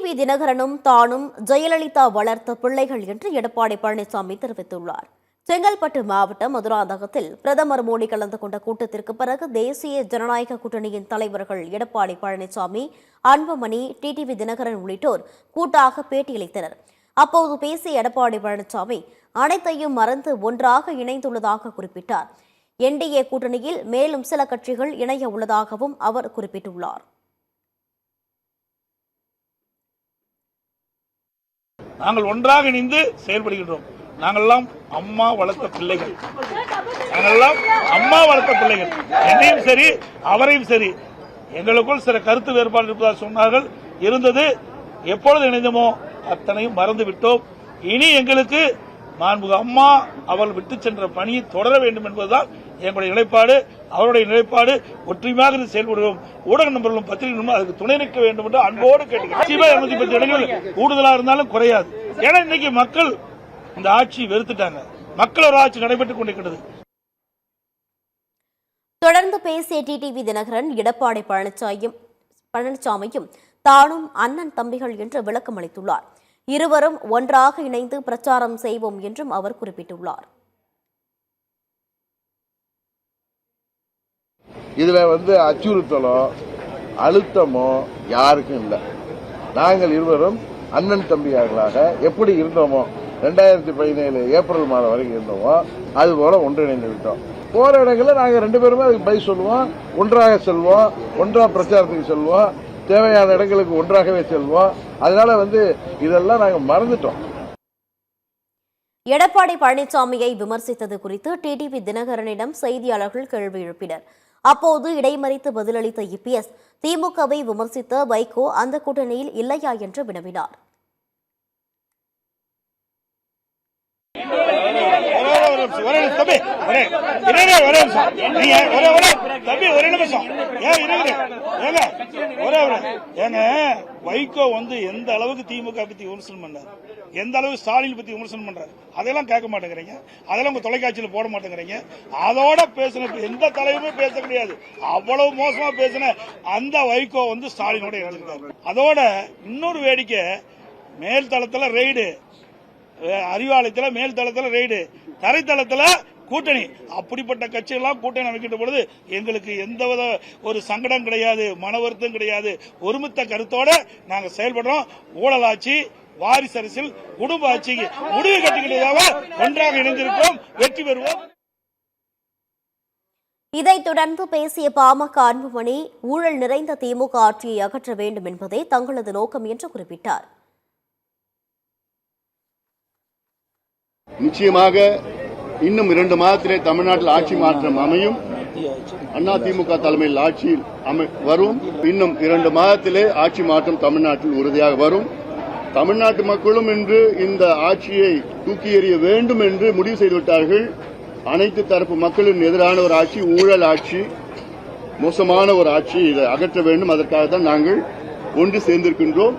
TTV தினகரனும் தானும் ஜெயலலிதா வளர்த்த பிள்ளைகள் என்று எடப்பாடி பழனிசாமி தெரிவித்துள்ளார். செங்கல்பட்டு மாவட்டம் மதுராந்தகத்தில் பிரதமர் மோடி கலந்து கொண்ட கூட்டத்திற்கு பிறகு தேசிய ஜனநாயக கூட்டணியின் தலைவர்கள் எடப்பாடி பழனிசாமி, அன்புமணி, டிடிவி தினகரன் உள்ளிட்டோர் கூட்டாக பேட்டியளித்தனர். அப்போது பேசிய எடப்பாடி பழனிசாமி அனைத்தையும் மறந்து ஒன்றாக இணைந்துள்ளதாக குறிப்பிட்டார். என்டிஏ கூட்டணியில் மேலும் சில கட்சிகள் இணைய உள்ளதாகவும் அவர் குறிப்பிட்டுள்ளார். நாங்கள் ஒன்றாக இணைந்து செயல்படுகின்றோம். நாங்கள்லாம் அம்மா வளர்த்த பிள்ளைகள். என்னையும் சரி அவரையும் சரி எங்களுக்குள் சில கருத்து வேறுபாடு இருப்பதாக சொன்னார்கள். இருந்தது. எப்பொழுது இணைந்தோமோ அத்தனையும் மறந்து விட்டோம். இனி எங்களுக்கு மாண்புமிகு அம்மா அவர்கள் விட்டு சென்ற பணியை தொடர வேண்டும் என்பதுதான் எங்களுடைய நிலைப்பாடு. அவருடைய நிலைப்பாடு ஒற்றுமையாக செயல்படுவோம். ஊடக நண்பர்களும் பத்திரிகைகளும் அதுக்கு துணை நிற்க வேண்டும் என்று அன்போடு கேட்டுக்கிறேன். 210 இடங்கள் கூடுதலாக இருந்தாலும் குறையாது. ஏன்னா இன்னைக்கு மக்கள் இந்த ஆட்சி வெறுத்துட்டாங்க. மக்கள் ஒரு ஆட்சி நடைபெற்றுக் கொண்டிருக்கிறது. தொடர்ந்து பேசிய டிடிவி தினகரன் எடப்பாடி பழனிசாமியும் தானும் அண்ணன் தம்பிகள் என்று விளக்கம் அளித்துள்ளார். இருவரும் ஒன்றாக இணைந்து பிரச்சாரம் செய்வோம் என்றும் அவர் குறிப்பிட்டுள்ளார். இதுல அச்சுறுத்தலோ அழுத்தமோ யாருக்கும் இல்லை. நாங்கள் இருவரும் அண்ணன் தம்பியார்களாக எப்படி இருந்தோமோ 2017 ஏப்ரல் மாதம் வரைக்கும் இருந்தோமோ அது போல ஒன்றிணைந்து விட்டோம். போற இடங்களில் நாங்கள் 2 பேருமே அதுக்கு பதில் சொல்லுவோம். ஒன்றாக செல்வோம், ஒன்றாக பிரச்சாரத்துக்கு செல்வோம், தேவையான இடங்களுக்கு ஒன்றாகவே செல்வோம். அதனால இதெல்லாம் நாங்கள் மறந்துட்டோம். எடப்பாடி பழனிசாமியை விமர்சித்தது குறித்து டிடிவி தினகரனிடம் செய்தியாளர்கள் கேள்வி எழுப்பினர். அப்போது இடைமறித்து பதிலளித்த இபிஎஸ் திமுகவை விமர்சித்த வைகோ அந்த கூட்டணியில் இல்லையா என்று வினவினார். வைகோ எந்த அளவுக்கு திமுக பத்தி விமர்சனம் பண்ணார், எந்த அளவுக்கு ஸ்டாலின் பத்தி விமர்சனம் பண்றாரு, அதெல்லாம் கேட்க மாட்டேங்கிறீங்க. அதெல்லாம் உங்க தொலைக்காட்சியில் போட மாட்டேங்கிறீங்க. அதோட பேசின எந்த தலைவருமே பேச கிடையாது. அவ்வளவு மோசமா பேசின அந்த வைகோ ஸ்டாலினோட இணைஞ்சிருக்காரு. அதோட இன்னொரு வேடிக்கை, மேல் தளத்துல ரெய்டு, அறிவாலயத்துல மேல் தளத்துல ரெய்டு, தரைத்தளத்துல கூட்டணி. அப்படிப்பட்ட கட்சியெல்லாம் கூட்டணி அமைக்கின்ற பொழுது எங்களுக்கு எந்தவித ஒரு சங்கடம் கிடையாது, மன வருத்தம் கிடையாது. ஒருமித்த கருத்தோட நாங்க செயல்படுறோம். ஊழல் ஆட்சி, வாரிசு அரசியல், குடும்ப ஆட்சிக்கு முடிவு கட்டுகிறதாக ஒன்றாக இணைந்திருப்போம், வெற்றி பெறுவோம். இதைத் தொடர்ந்து பேசிய பாமக அன்புமணி ஊழல் நிறைந்த திமுக ஆட்சியை அகற்ற வேண்டும் என்பதே தங்களது நோக்கம் என்று குறிப்பிட்டார். நிச்சயமாக இன்னும் 2 மாதத்திலே தமிழ்நாட்டில் ஆட்சி மாற்றம் அமையும். அதிமுக தலைமையில் ஆட்சியில் வரும். இன்னும் 2 மாதத்திலே ஆட்சி மாற்றம் தமிழ்நாட்டில் உறுதியாக வரும். தமிழ்நாட்டு மக்களும் இன்று இந்த ஆட்சியை தூக்கி எறிய வேண்டும் என்று முடிவு செய்துவிட்டார்கள். அனைத்து தரப்பு மக்களின் எதிரான ஒரு ஆட்சி, ஊழல் ஆட்சி, மோசமான ஒரு ஆட்சி, இதை அகற்ற வேண்டும். அதற்காக தான் நாங்கள் ஒன்று சேர்ந்திருக்கின்றோம்.